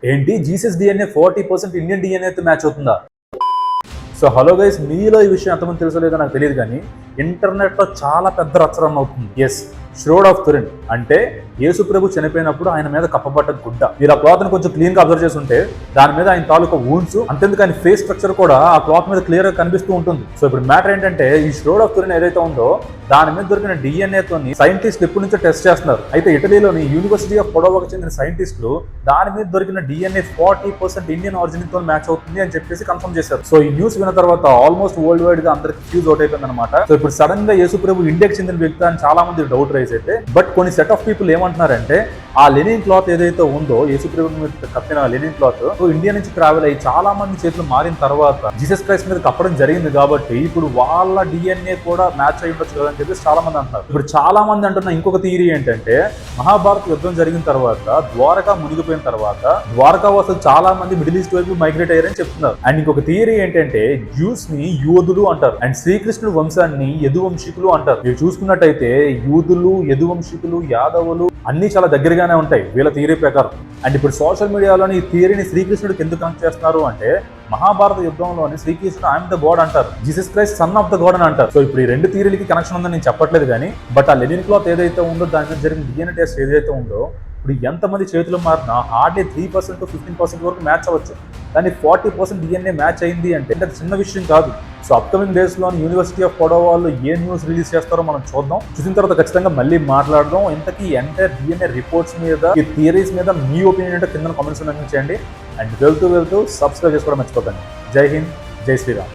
ఏంటి Jesus DNA 40% Indian డిఎన్ఏతో match అవుతుందా? So hello guys, మీలో ఈ విషయం ఎంతమంది తెలుసో లేదో నాకు తెలియదు, కానీ ఇంటర్నెట్లో చాలా పెద్ద రచ్చరణ అవుతుంది. ఎస్, ష్రోడ్ ఆఫ్ తురిన్ అంటే యేసు ప్రభు చనిపోయినప్పుడు ఆయన మీద కప్పబడ్డ గుడ్డ. మీరు ఆ క్లాత్ ని కొంచెం క్లీన్ గా అబ్జర్వ్ చేసి ఉంటే దాని మీద ఆయన తాలూకా వూండ్స్, అంతేందుకు ఆయన ఫేస్ స్ట్రక్చర్ కూడా ఆ క్లాత్ మీద క్లియర్ గా కనిపిస్తూ ఉంటుంది. సో ఇప్పుడు మ్యాటర్ ఏంటంటే, ఈ ష్రోడ్ ఆఫ్ తురిన్ ఏదైతే ఉందో దాని మీద దొరికిన డిఎన్ఏ తోని సైంటిస్టులు ఎప్పటి నుంచో టెస్ట్ చేస్తున్నారు. అయితే ఇటలీలోని యూనివర్సిటీ ఆఫ్ పొడోవాకు చెందిన సైంటిస్టులు దాని మీద దొరికిన డిఎన్ఏ 40% ఇండియన్ ఆరిజిన్ తో మ్యాచ్ అవుతుంది అని చెప్పేసి కన్ఫర్మ్ చేశారు. సో ఈ న్యూస్ విన్న తర్వాత ఆల్మోస్ట్ వరల్డ్ వైడ్ గా అందరికి ఫ్యూజ్ అవుట్ అయిపోయింది అనమాట. సో ఇప్పుడు సడన్ గా యేసు ప్రభు ఇండియాకి చెందిన వ్యక్తి అని చాలా మంది డౌట్ రైజ్ అయితే, బట్ కొన్ని సెట్ ఆఫ్ పీపుల్ ఏమంటున్నారంటే, ఆ లెనిన్ క్లాత్ ఏదైతే ఉందో యేసు ప్రభు మీద కప్పిన లెనిన్ క్లాత్ ఇండియా నుంచి ట్రావెల్ అయ్యి చాలా మంది చేతులు మారిన తర్వాత జీసస్ క్రైస్ట్ మీద కప్పడం జరిగింది కాబట్టి ఇప్పుడు వాళ్ళ డిఎన్ఏ కూడా మ్యాచ్ అయి ఉండొచ్చు కదా అని చెప్పేసి చాలా మంది అంటున్నారు. ఇప్పుడు చాలా మంది అంటున్న ఇంకొక థియరీ ఏంటంటే, మహాభారత యుద్ధం జరిగిన తర్వాత ద్వారకా మునిగిపోయిన తర్వాత ద్వారకా వాసులు చాలా మంది మిడిల్ ఈస్ట్ వైపు మైగ్రేట్ అయ్యారని చెప్తున్నారు. అండ్ ఇంకొక థియరీ ఏంటంటే, జ్యూస్ ని యూదులు అంటారు అండ్ శ్రీకృష్ణుడు వంశాన్ని యదువంశికులు అంటారు. మీరు చూసుకున్నట్టయితే యూదులు, యదువంశికులు, యాదవులు అన్ని చాలా దగ్గరగానే ఉంటాయి వీళ్ళ థియరీ ప్రకారం. అండ్ ఇప్పుడు సోషల్ మీడియాలోని ఈ థియరీని శ్రీకృష్ణుడికి ఎందుకు కనెక్ట్ చేస్తున్నారు అంటే, మహాభారత యుద్ధంలోని శ్రీకృష్ణుడు ఐఎమ్ ద గాడ్ అంటారు, Jesus Christ son of the God అని అంటారు. సో ఇప్పుడు ఈ రెండు థియరీలకి కనెక్షన్ ఉందని నేను చెప్పట్లేదు, కానీ బట్ ఆ లెనిన్ క్లాత్ ఏదైతే ఉందో దాని మీద జరిగిన డిఎన్ఏ టెస్ట్ ఏదైతే ఉందో ఇప్పుడు ఎంతమంది చేతులు మారినా హార్డ్లీ 3% to 15% వరకు మ్యాచ్ అవ్వచ్చు, కానీ 40% డిఎన్ఏ మ్యాచ్ అయింది అంటే అది చిన్న విషయం కాదు. సో అప్కమింగ్ డేస్ లో యూనివర్సిటీ ఆఫ్ పొడోవా వాళ్ళు ఏ న్యూస్ రిలీజ్ చేస్తారో మనం చూద్దాం. చూసిన తర్వాత ఖచ్చితంగా మళ్ళీ మాట్లాడదాం. ఇంతకీ ఎంటైర్ డిఎన్ఏ రిపోర్ట్స్ మీద, ఈ థియరీస్ మీద మీ ఒపీనియన్ అంటే కింద కామెంట్స్ మెన్షన్ చేయండి. అండ్ వెళ్తూ సబ్స్క్రైబ్ చేసుకోవడం మర్చిపోకండి. జై హింద్, జై శ్రీరామ్.